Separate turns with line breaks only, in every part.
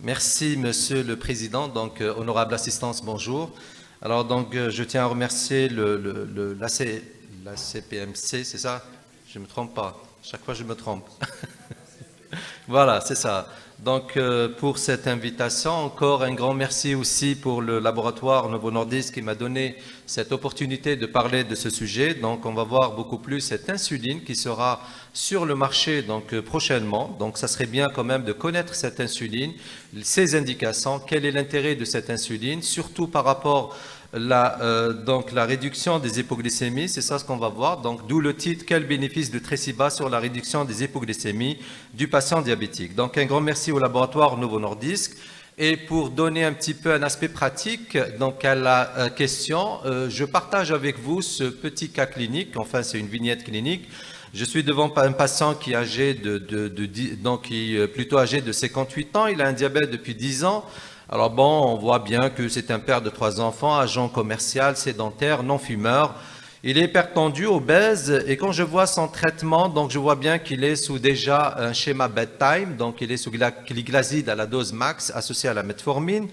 Merci, Monsieur le Président. Donc, honorable assistance, bonjour. Alors, donc, je tiens à remercier la CPMC, c'est ça? Je ne me trompe pas. Chaque fois, je me trompe. Voilà, c'est ça. Donc, pour cette invitation, encore un grand merci aussi pour le laboratoire Novo Nordisk qui m'a donné cette opportunité de parler de ce sujet. Donc, on va voir beaucoup plus cette insuline qui sera sur le marché donc prochainement. Donc, ça serait bien quand même de connaître cette insuline, ses indications, quel est l'intérêt de cette insuline, surtout par rapport donc la réduction des hypoglycémies, c'est ça ce qu'on va voir. Donc, d'où le titre, quel bénéfice de Tresiba sur la réduction des hypoglycémies du patient diabétique. Donc, un grand merci au laboratoire Novo Nordisk. Et pour donner un petit peu un aspect pratique donc à la question, je partage avec vous ce petit cas clinique, enfin c'est une vignette clinique. Je suis devant un patient qui est âgé plutôt âgé de 58 ans, il a un diabète depuis 10 ans. Alors bon, on voit bien que c'est un père de 3 enfants, agent commercial, sédentaire, non-fumeur. Il est hypertendu, obèse, et quand je vois son traitement, donc je vois bien qu'il est sous déjà un schéma bedtime, donc il est sous glyglazide à la dose max associée à la metformine,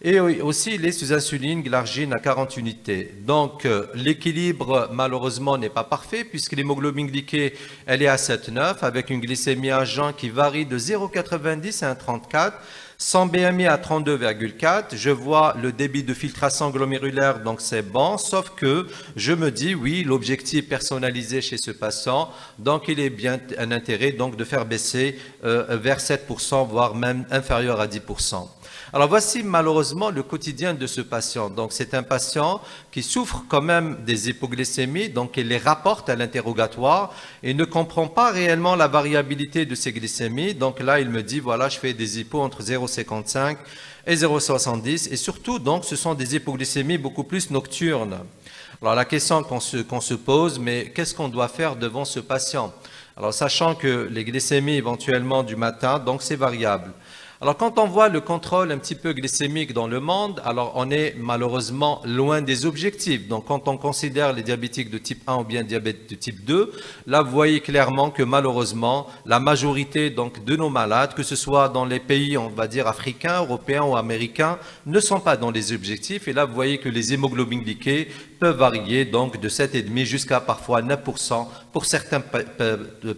et aussi il est sous insuline glargine à 40 unités. Donc l'équilibre malheureusement n'est pas parfait puisque l'hémoglobine glyquée elle est à 7,9 avec une glycémie à jeun qui varie de 0,90 à 1,34. Son BMI à 32,4, je vois le débit de filtration glomérulaire, donc c'est bon, sauf que je me dis, oui, l'objectif personnalisé chez ce patient, donc il est bien un intérêt donc, de faire baisser vers 7%, voire même inférieur à 10%. Alors voici malheureusement le quotidien de ce patient. Donc c'est un patient qui souffre quand même des hypoglycémies, donc il les rapporte à l'interrogatoire et ne comprend pas réellement la variabilité de ces glycémies. Donc là il me dit voilà je fais des hypos entre 0,55 et 0,70 et surtout donc ce sont des hypoglycémies beaucoup plus nocturnes. Alors la question qu'on se pose, mais qu'est-ce qu'on doit faire devant ce patient? Alors sachant que les glycémies éventuellement du matin, donc c'est variable. Alors quand on voit le contrôle un petit peu glycémique dans le monde, alors on est malheureusement loin des objectifs. Donc quand on considère les diabétiques de type 1 ou bien diabète de type 2, là vous voyez clairement que malheureusement la majorité donc de nos malades, que ce soit dans les pays on va dire africains, européens ou américains, ne sont pas dans les objectifs. Et là vous voyez que les hémoglobines glyquées peuvent varier donc de 7,5 jusqu'à parfois 9% pour certains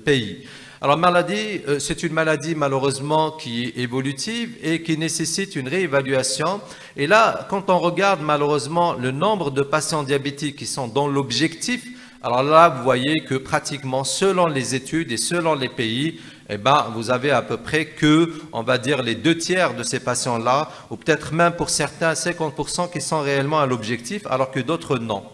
pays. Alors, c'est une maladie malheureusement qui est évolutive et qui nécessite une réévaluation. Et là, quand on regarde malheureusement le nombre de patients diabétiques qui sont dans l'objectif, alors là, vous voyez que pratiquement selon les études et selon les pays, eh ben, vous avez à peu près que, on va dire, les 2/3 de ces patients-là, ou peut-être même pour certains 50% qui sont réellement à l'objectif, alors que d'autres non.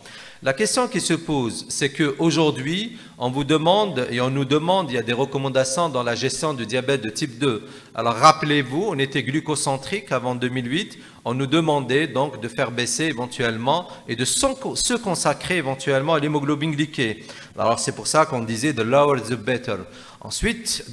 La question qui se pose, c'est qu'aujourd'hui, on vous demande et on nous demande, il y a des recommandations dans la gestion du diabète de type 2. Alors rappelez-vous, on était glucocentrique avant 2008, on nous demandait donc de faire baisser éventuellement et de se consacrer éventuellement à l'hémoglobine glyquée. Alors c'est pour ça qu'on disait « the lower the better ». Ensuite,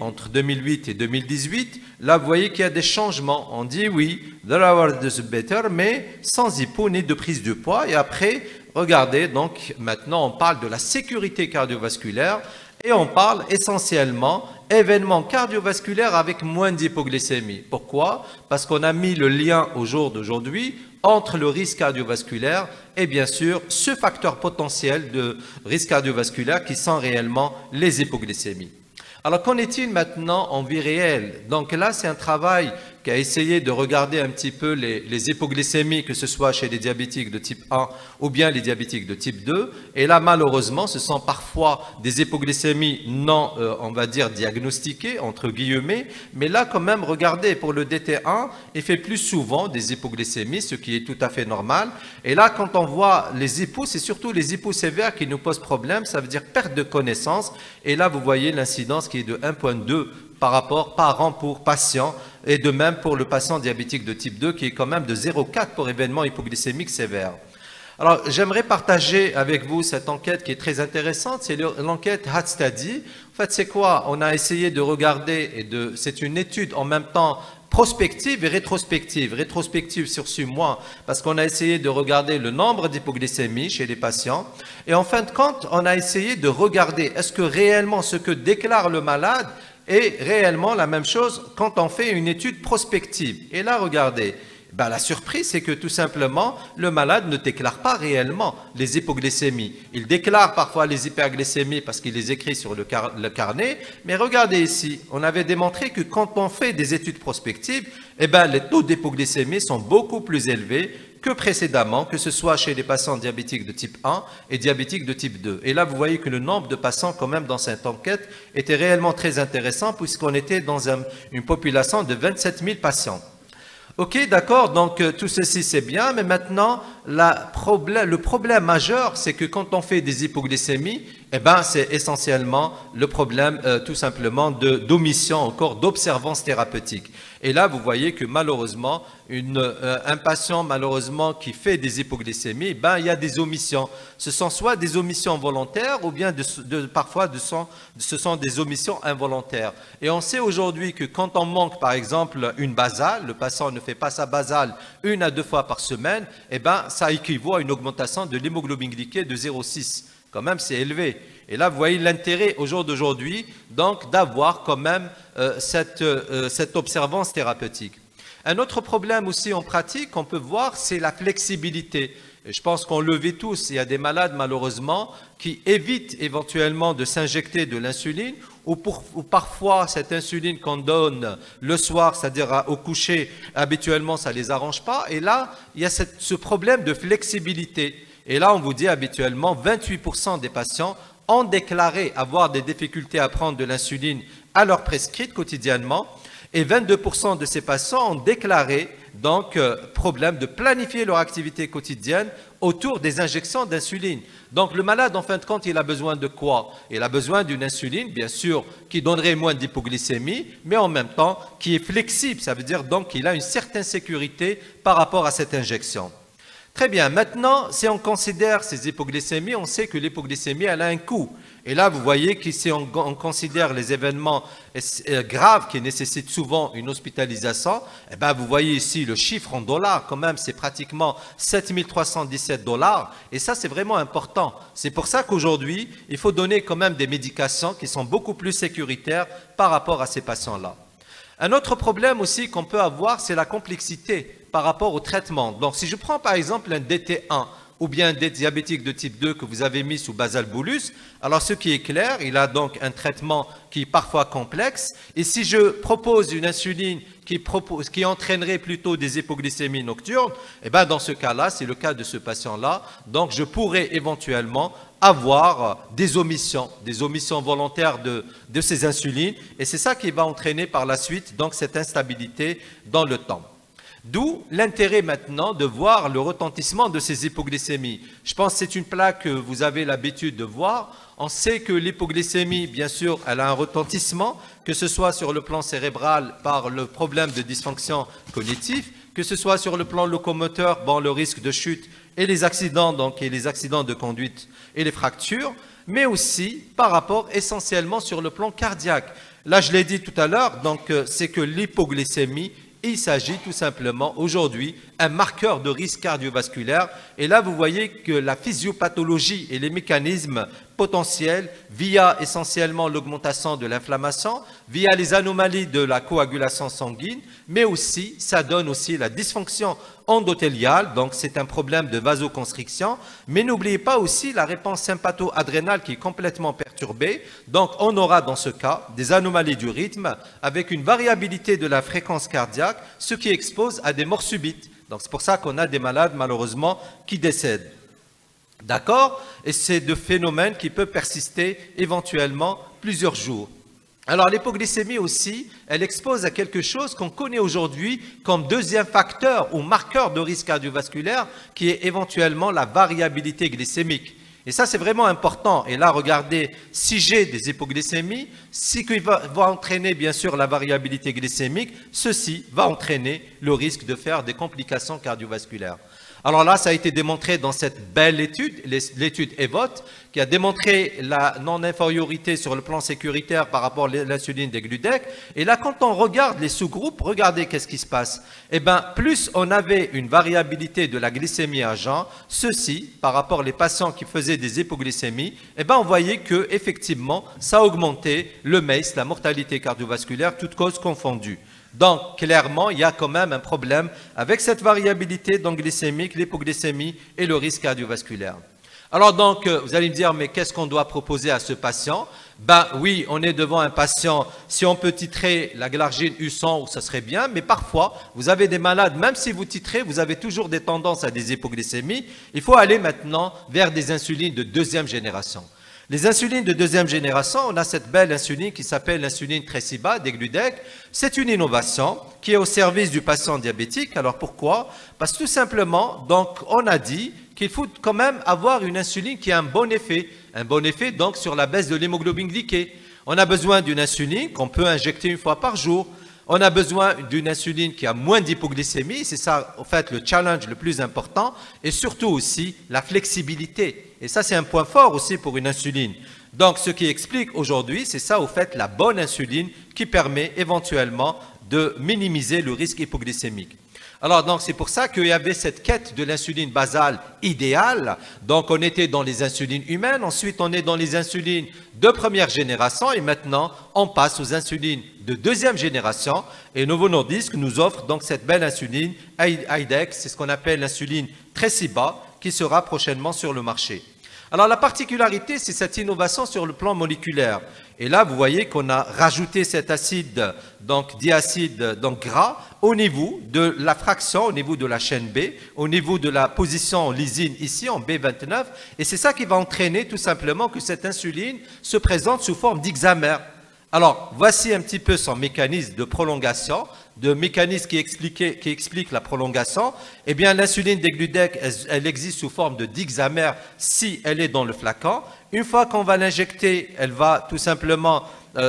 entre 2008 et 2018, là vous voyez qu'il y a des changements. On dit oui, « the lower the better », mais sans hypo ni de prise de poids. Et après, regardez, donc maintenant on parle de la sécurité cardiovasculaire et on parle essentiellement événements cardiovasculaires avec moins d'hypoglycémie. Pourquoi? Parce qu'on a mis le lien au jour d'aujourd'hui entre le risque cardiovasculaire et bien sûr ce facteur potentiel de risque cardiovasculaire qui sont réellement les hypoglycémies. Alors qu'en est-il maintenant en vie réelle? Donc là c'est un travail qui a essayé de regarder un petit peu les hypoglycémies, que ce soit chez les diabétiques de type 1 ou bien les diabétiques de type 2. Et là, malheureusement, ce sont parfois des hypoglycémies non, on va dire, diagnostiquées, entre guillemets. Mais là, quand même, regardez, pour le DT1, il fait plus souvent des hypoglycémies, ce qui est tout à fait normal. Et là, quand on voit les hypos, c'est surtout les hypos sévères qui nous posent problème, ça veut dire perte de connaissance. Et là, vous voyez l'incidence qui est de 1,2 par an pour patient, et de même pour le patient diabétique de type 2 qui est quand même de 0,4 pour événement hypoglycémique sévère. Alors, j'aimerais partager avec vous cette enquête qui est très intéressante, c'est l'enquête HAT Study. En fait, c'est quoi? On a essayé de regarder, c'est une étude en même temps prospective et rétrospective. Rétrospective sur 6 mois, parce qu'on a essayé de regarder le nombre d'hypoglycémies chez les patients. Et en fin de compte, on a essayé de regarder, est-ce que réellement ce que déclare le malade et réellement la même chose quand on fait une étude prospective. Et là, regardez, ben, la surprise, c'est que tout simplement, le malade ne déclare pas réellement les hypoglycémies. Il déclare parfois les hyperglycémies parce qu'il les écrit sur le carnet. Mais regardez ici, on avait démontré que quand on fait des études prospectives, eh ben, les taux d'hypoglycémie sont beaucoup plus élevés que précédemment, que ce soit chez les patients diabétiques de type 1 et diabétiques de type 2. Et là, vous voyez que le nombre de patients, quand même, dans cette enquête était réellement très intéressant puisqu'on était dans une population de 27 000 patients. Ok, d'accord, donc tout ceci c'est bien, mais maintenant, le problème majeur, c'est que quand on fait des hypoglycémies, eh ben, c'est essentiellement le problème tout simplement d'omission, encore d'observance thérapeutique. Et là, vous voyez que malheureusement, un patient malheureusement qui fait des hypoglycémies, ben, il y a des omissions. Ce sont soit des omissions volontaires ou bien parfois ce sont des omissions involontaires. Et on sait aujourd'hui que quand on manque par exemple une basale, le patient ne fait pas sa basale 1 à 2 fois par semaine, eh ben, ça équivaut à une augmentation de l'hémoglobine glyquée de 0,6. Quand même, c'est élevé. Et là, vous voyez l'intérêt au jour d'aujourd'hui, donc, d'avoir quand même cette observance thérapeutique. Un autre problème aussi en pratique qu'on peut voir, c'est la flexibilité. Et je pense qu'on le vit tous. Il y a des malades, malheureusement, qui évitent éventuellement de s'injecter de l'insuline ou parfois cette insuline qu'on donne le soir, c'est-à-dire au coucher, habituellement, ça ne les arrange pas. Et là, il y a ce problème de flexibilité. Et là, on vous dit habituellement, 28% des patients ont déclaré avoir des difficultés à prendre de l'insuline à leur prescrite quotidiennement. Et 22% de ces patients ont déclaré donc problème de planifier leur activité quotidienne autour des injections d'insuline. Donc le malade, en fin de compte, il a besoin de quoi? Il a besoin d'une insuline, bien sûr, qui donnerait moins d'hypoglycémie, mais en même temps qui est flexible. Ça veut dire donc qu'il a une certaine sécurité par rapport à cette injection. Très bien, maintenant, si on considère ces hypoglycémies, on sait que l'hypoglycémie, elle a un coût. Et là, vous voyez que si on considère les événements graves qui nécessitent souvent une hospitalisation, eh ben, vous voyez ici le chiffre en dollars, quand même, c'est pratiquement 7 317 $. Et ça, c'est vraiment important. C'est pour ça qu'aujourd'hui, il faut donner quand même des médications qui sont beaucoup plus sécuritaires par rapport à ces patients-là. Un autre problème aussi qu'on peut avoir, c'est la complexité par rapport au traitement. Donc, si je prends par exemple un DT1 ou bien un diabétique de type 2 que vous avez mis sous basal bolus, alors ce qui est clair, il a donc un traitement qui est parfois complexe. Et si je propose une insuline qui entraînerait plutôt des hypoglycémies nocturnes, eh bien dans ce cas-là, c'est le cas de ce patient-là, donc je pourrais éventuellement avoir des omissions volontaires de ces insulines, et c'est ça qui va entraîner par la suite donc cette instabilité dans le temps. D'où l'intérêt maintenant de voir le retentissement de ces hypoglycémies. Je pense que c'est une plaque que vous avez l'habitude de voir. On sait que l'hypoglycémie, bien sûr, elle a un retentissement, que ce soit sur le plan cérébral par le problème de dysfonction cognitive, que ce soit sur le plan locomoteur, bon, le risque de chute et les accidents, donc, et les accidents de conduite et les fractures, mais aussi par rapport essentiellement sur le plan cardiaque. Là, je l'ai dit tout à l'heure, donc c'est que l'hypoglycémie, il s'agit tout simplement aujourd'hui un marqueur de risque cardiovasculaire. Et là, vous voyez que la physiopathologie et les mécanismes potentiels, via essentiellement l'augmentation de l'inflammation, via les anomalies de la coagulation sanguine, mais aussi, ça donne aussi la dysfonction endothéliale, donc c'est un problème de vasoconstriction. Mais n'oubliez pas aussi la réponse sympatho-adrénale qui est complètement perturbée. Donc on aura dans ce cas des anomalies du rythme avec une variabilité de la fréquence cardiaque, ce qui expose à des morts subites. Donc c'est pour ça qu'on a des malades malheureusement qui décèdent. D'accord? Et c'est de phénomènes qui peuvent persister éventuellement plusieurs jours. Alors l'hypoglycémie aussi, elle expose à quelque chose qu'on connaît aujourd'hui comme deuxième facteur ou marqueur de risque cardiovasculaire, qui est éventuellement la variabilité glycémique. Et ça, c'est vraiment important. Et là, regardez, si j'ai des hypoglycémies, ce qui va entraîner bien sûr la variabilité glycémique, ceci va entraîner le risque de faire des complications cardiovasculaires. Alors là, ça a été démontré dans cette belle étude, l'étude EVOT, qui a démontré la non-infériorité sur le plan sécuritaire par rapport à l'insuline Degludec. Et là, quand on regarde les sous-groupes, regardez qu'est-ce qui se passe. Eh bien, plus on avait une variabilité de la glycémie à jeun, ceci, par rapport aux patients qui faisaient des hypoglycémies, eh bien, on voyait que effectivement, ça augmentait le MACE, la mortalité cardiovasculaire, toutes causes confondues. Donc, clairement, il y a quand même un problème avec cette variabilité glycémique, l'hypoglycémie et le risque cardiovasculaire. Alors donc, vous allez me dire, mais qu'est-ce qu'on doit proposer à ce patient? Ben oui, on est devant un patient, si on peut titrer la glargine U100, ça serait bien, mais parfois, vous avez des malades, même si vous titrez, vous avez toujours des tendances à des hypoglycémies. Il faut aller maintenant vers des insulines de deuxième génération. Les insulines de deuxième génération, on a cette belle insuline qui s'appelle l'insuline Tresiba, Degludec. C'est une innovation qui est au service du patient diabétique. Alors pourquoi? Parce que tout simplement, donc, on a dit qu'il faut quand même avoir une insuline qui a un bon effet. Un bon effet donc sur la baisse de l'hémoglobine glyquée. On a besoin d'une insuline qu'on peut injecter une fois par jour. On a besoin d'une insuline qui a moins d'hypoglycémie, c'est ça, en fait, le challenge le plus important, et surtout aussi la flexibilité. Et ça, c'est un point fort aussi pour une insuline. Donc, ce qui explique aujourd'hui, c'est ça, au fait, la bonne insuline qui permet éventuellement de minimiser le risque hypoglycémique. Alors, donc, c'est pour ça qu'il y avait cette quête de l'insuline basale idéale. Donc, on était dans les insulines humaines, ensuite, on est dans les insulines de première génération, et maintenant, on passe aux insulines de deuxième génération. Et Novo Nordisk nous offre donc cette belle insuline, IDEX, c'est ce qu'on appelle l'insuline Tresiba, qui sera prochainement sur le marché. Alors, la particularité, c'est cette innovation sur le plan moléculaire. Et là, vous voyez qu'on a rajouté cet acide, donc diacide gras, au niveau de la fraction, au niveau de la chaîne B, au niveau de la position lysine ici, en B29. Et c'est ça qui va entraîner tout simplement que cette insuline se présente sous forme d'hexamère. Alors, voici un petit peu son mécanisme de prolongation, de mécanisme qui explique la prolongation. Eh bien, l'insuline Degludec, elle existe sous forme de dihexamère si elle est dans le flacon. Une fois qu'on va l'injecter, elle va tout simplement,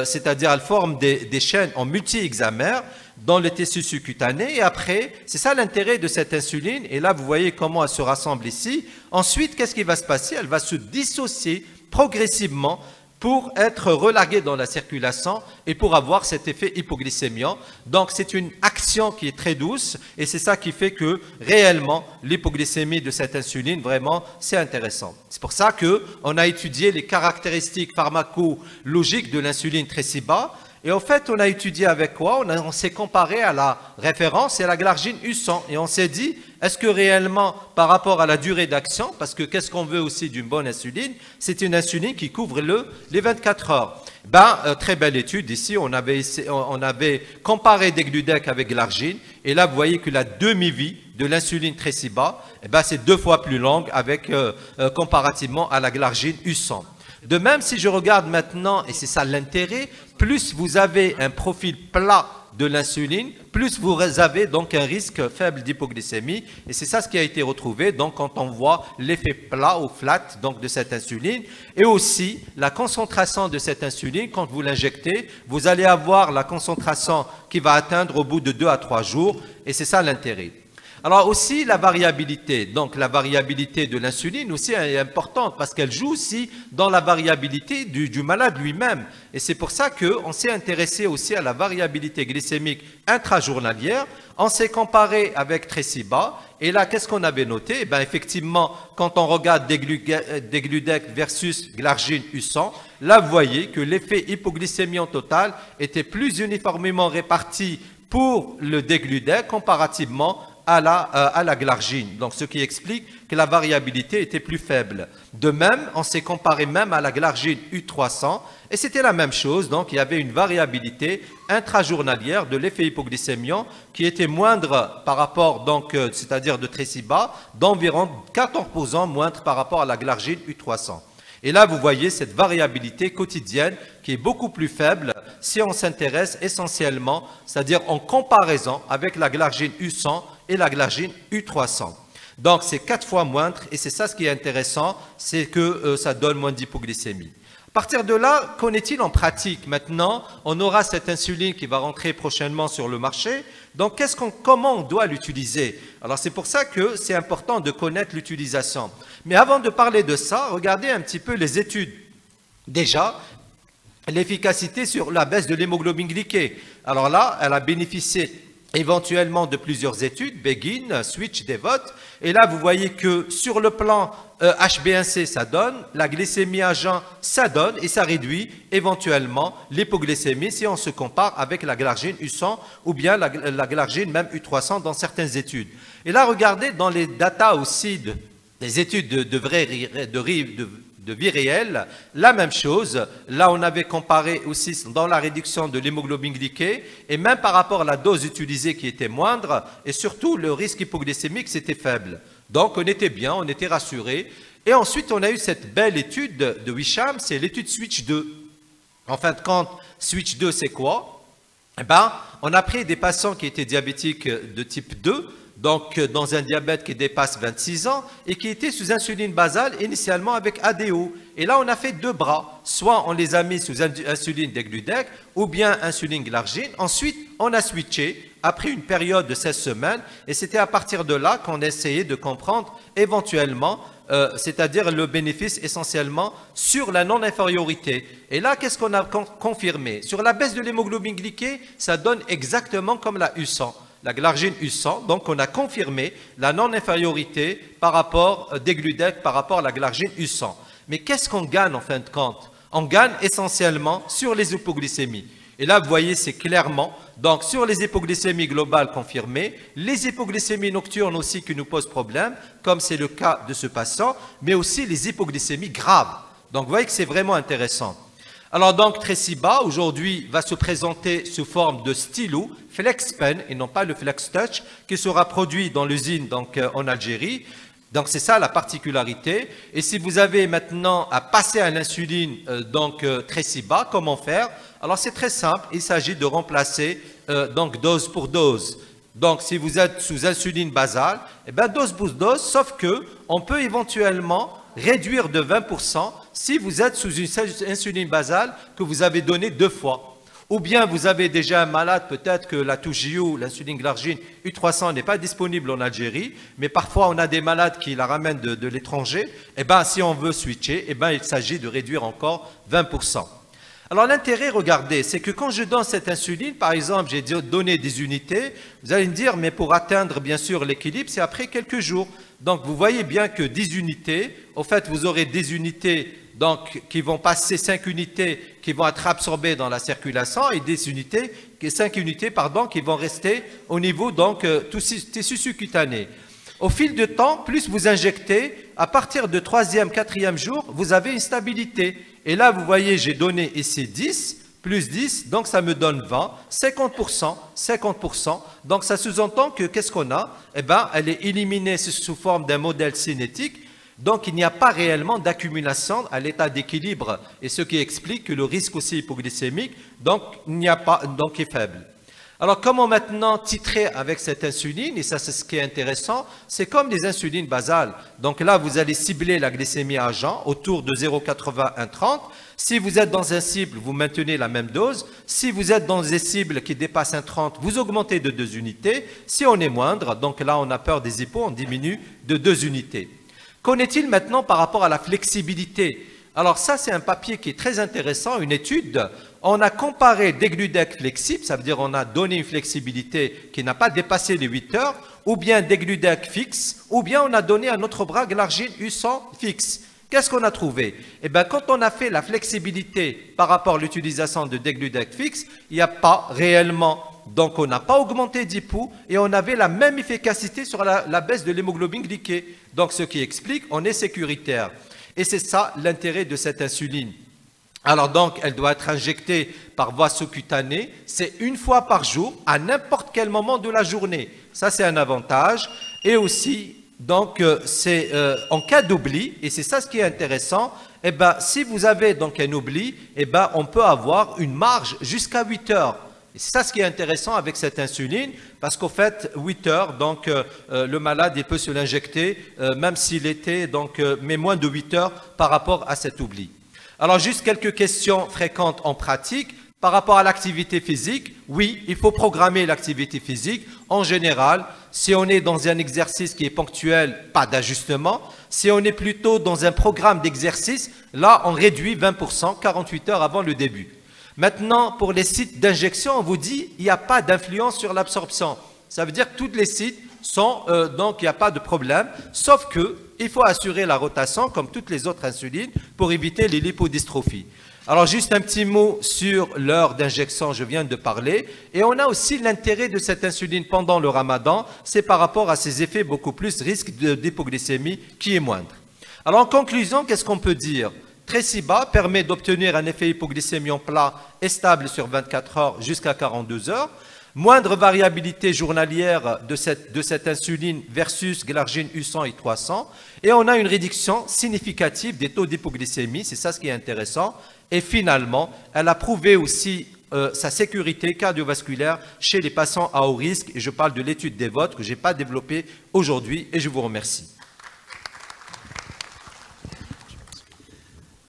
c'est-à-dire elle forme des chaînes en multi-hexamère dans le tissu sous-cutané. Et après, c'est ça l'intérêt de cette insuline. Et là, vous voyez comment elle se rassemble ici. Ensuite, qu'est-ce qui va se passer? Elle va se dissocier progressivement pour être relarguée dans la circulation et pour avoir cet effet hypoglycémiant. Donc, c'est une action qui est très douce et c'est ça qui fait que réellement, l'hypoglycémie de cette insuline, vraiment, c'est intéressant. C'est pour ça qu'on a étudié les caractéristiques pharmacologiques de l'insuline Tresiba. Et en fait, on a étudié avec quoi? On s'est comparé à la référence et à la glargine U100. Et on s'est dit, est-ce que réellement, par rapport à la durée d'action, parce que qu'est-ce qu'on veut aussi d'une bonne insuline? C'est une insuline qui couvre les 24 heures. Très belle étude. Ici, on avait comparé Degludec avec glargine. Et là, vous voyez que la demi-vie de l'insuline Tresiba, c'est 2 fois plus longue comparativement à la glargine U100. De même, si je regarde maintenant, et c'est ça l'intérêt, plus vous avez un profil plat de l'insuline, plus vous avez donc un risque faible d'hypoglycémie. Et c'est ça ce qui a été retrouvé donc quand on voit l'effet plat ou flat donc de cette insuline. Et aussi la concentration de cette insuline, quand vous l'injectez, vous allez avoir la concentration qui va atteindre au bout de 2 à 3 jours. Et c'est ça l'intérêt. Alors aussi la variabilité, donc la variabilité de l'insuline aussi est importante parce qu'elle joue aussi dans la variabilité du malade lui-même. Et c'est pour ça qu'on s'est intéressé aussi à la variabilité glycémique intrajournalière. On s'est comparé avec Tresiba et là qu'est-ce qu'on avait noté? Effectivement, quand on regarde Degludec versus glargine U100, là vous voyez que l'effet hypoglycémiant total était plus uniformément réparti pour le Degludec comparativement à la glargine, donc ce qui explique que la variabilité était plus faible. De même, on s'est comparé même à la glargine U300 et c'était la même chose, donc il y avait une variabilité intrajournalière de l'effet hypoglycémiant qui était moindre par rapport, c'est-à-dire de Tresiba, d'environ 14% moindre par rapport à la glargine U300. Et là, vous voyez cette variabilité quotidienne qui est beaucoup plus faible si on s'intéresse essentiellement, c'est-à-dire en comparaison avec la glargine U100 et la glargine U300. Donc, c'est 4 fois moindre et c'est ça ce qui est intéressant, c'est que ça donne moins d'hypoglycémie. partir de là, qu'en est-il en pratique? Maintenant, on aura cette insuline qui va rentrer prochainement sur le marché. Donc, comment on doit l'utiliser? Alors, c'est pour ça que c'est important de connaître l'utilisation. Mais avant de parler de ça, regardez un petit peu les études. Déjà, l'efficacité sur la baisse de l'hémoglobine glyquée. Alors là, elle a bénéficié éventuellement de plusieurs études, Begin, Switch, Devote. Et là, vous voyez que sur le plan HbA1c, ça donne, la glycémie à jeun, ça donne, et ça réduit éventuellement l'hypoglycémie si on se compare avec la glargine U100 ou bien la glargine même U300 dans certaines études. Et là, regardez dans les datas aussi des études de vie réelle, la même chose. Là, on avait comparé aussi dans la réduction de l'hémoglobine glyquée et même par rapport à la dose utilisée qui était moindre et surtout le risque hypoglycémique, c'était faible. Donc, on était bien, on était rassurés. Et ensuite, on a eu cette belle étude de Wisham, c'est l'étude Switch 2. En fin de compte, Switch 2, c'est quoi? Eh bien, on a pris des patients qui étaient diabétiques de type 2, donc dans un diabète qui dépasse 26 ans et qui était sous insuline basale initialement avec ADO. Et là, on a fait deux bras. Soit on les a mis sous insuline degludec ou bien insuline glargine. Ensuite, on a switché après une période de 16 semaines et c'était à partir de là qu'on essayait de comprendre éventuellement, c'est-à-dire le bénéfice essentiellement sur la non-infériorité. Et là, qu'est-ce qu'on a confirmé? Sur la baisse de l'hémoglobine glyquée, ça donne exactement comme la U100. La glargine U100, donc on a confirmé la non-infériorité par rapport degludec par rapport à la glargine U100. Mais qu'est-ce qu'on gagne en fin de compte? On gagne essentiellement sur les hypoglycémies. Et là, vous voyez, c'est clairement, donc sur les hypoglycémies globales confirmées, les hypoglycémies nocturnes aussi qui nous posent problème, comme c'est le cas de ce patient, mais aussi les hypoglycémies graves. Donc vous voyez que c'est vraiment intéressant. Alors donc, Tresiba, aujourd'hui, va se présenter sous forme de stylo, FlexPen, et non pas le FlexTouch, qui sera produit dans l'usine en Algérie. Donc, c'est ça la particularité. Et si vous avez maintenant à passer à l'insuline, Tresiba, comment faire? Alors, c'est très simple. Il s'agit de remplacer dose pour dose. Donc, si vous êtes sous insuline basale, eh bien, dose pour dose, sauf que on peut éventuellement réduire de 20% si vous êtes sous une insuline basale que vous avez donnée 2 fois. Ou bien vous avez déjà un malade, peut-être que la Toujio, l'insuline glargine U300 n'est pas disponible en Algérie, mais parfois on a des malades qui la ramènent de l'étranger. Eh bien, si on veut switcher, eh bien, il s'agit de réduire encore 20%. Alors l'intérêt, regardez, c'est que quand je donne cette insuline, par exemple, j'ai donné des unités, vous allez me dire, mais pour atteindre bien sûr l'équilibre, c'est après quelques jours. Donc vous voyez bien que 10 unités, au fait vous aurez des unités qui vont passer 5 unités qui vont être absorbées dans la circulation et des unités, 5 unités qui vont rester au niveau tissu sous-cutané. Au fil du temps, plus vous injectez, à partir du 3e, 4e jour, vous avez une stabilité. Et là, vous voyez, j'ai donné ici 10, plus 10, donc ça me donne 20, 50%, 50%. Donc ça sous-entend que qu'est-ce qu'on a? Eh bien, elle est éliminée sous forme d'un modèle cinétique. Donc il n'y a pas réellement d'accumulation à l'état d'équilibre. Et ce qui explique que le risque aussi hypoglycémique, est faible. Alors, comment maintenant titrer avec cette insuline? Et ça, c'est ce qui est intéressant. C'est comme les insulines basales. Donc là, vous allez cibler la glycémie à jeun autour de 0,80-1,30. Si vous êtes dans un cible, vous maintenez la même dose. Si vous êtes dans des cibles qui dépassent 1,30, vous augmentez de 2 unités. Si on est moindre, donc là, on a peur des hypos, on diminue de 2 unités. Qu'en est-il maintenant par rapport à la flexibilité? Alors ça, c'est un papier qui est très intéressant, une étude. On a comparé degludec flexible, ça veut dire on a donné une flexibilité qui n'a pas dépassé les 8 heures, ou bien degludec fixe, ou bien on a donné à notre bras glargine U100 fixe. Qu'est-ce qu'on a trouvé? Eh bien, quand on a fait la flexibilité par rapport à l'utilisation de degludec fixe, il n'y a pas réellement, donc on n'a pas augmenté d'hypo et on avait la même efficacité sur la baisse de l'hémoglobine glyquée. Donc, ce qui explique, on est sécuritaire. Et c'est ça l'intérêt de cette insuline. Alors donc, elle doit être injectée par voie sous-cutanée. C'est 1 fois par jour, à n'importe quel moment de la journée. Ça, c'est un avantage. Et aussi, donc, c'est en cas d'oubli, et c'est ça ce qui est intéressant, eh ben, si vous avez donc un oubli, eh ben, on peut avoir une marge jusqu'à 8 heures. Et c'est ça ce qui est intéressant avec cette insuline, parce qu'au fait, 8 heures, donc le malade il peut se l'injecter, même s'il était, mais moins de 8 heures par rapport à cet oubli. Alors, juste quelques questions fréquentes en pratique. Par rapport à l'activité physique, oui, il faut programmer l'activité physique. En général, si on est dans un exercice qui est ponctuel, pas d'ajustement. Si on est plutôt dans un programme d'exercice, là, on réduit 20%, 48 heures avant le début. Maintenant, pour les sites d'injection, on vous dit il n'y a pas d'influence sur l'absorption. Ça veut dire que tous les sites sont, donc il n'y a pas de problème, sauf qu'il faut assurer la rotation comme toutes les autres insulines pour éviter les lipodystrophies. Alors, juste un petit mot sur l'heure d'injection, je viens de parler. Et on a aussi l'intérêt de cette insuline pendant le ramadan, c'est par rapport à ses effets beaucoup plus risque d'hypoglycémie qui est moindre. Alors, en conclusion, qu'est-ce qu'on peut dire? Tresiba permet d'obtenir un effet hypoglycémie plat et stable sur 24 heures jusqu'à 42 heures. Moindre variabilité journalière de cette insuline versus Glargine U100 et 300. Et on a une réduction significative des taux d'hypoglycémie, c'est ça ce qui est intéressant. Et finalement, elle a prouvé aussi sa sécurité cardiovasculaire chez les patients à haut risque. Et je parle de l'étude des votes que je n'ai pas développée aujourd'hui et je vous remercie.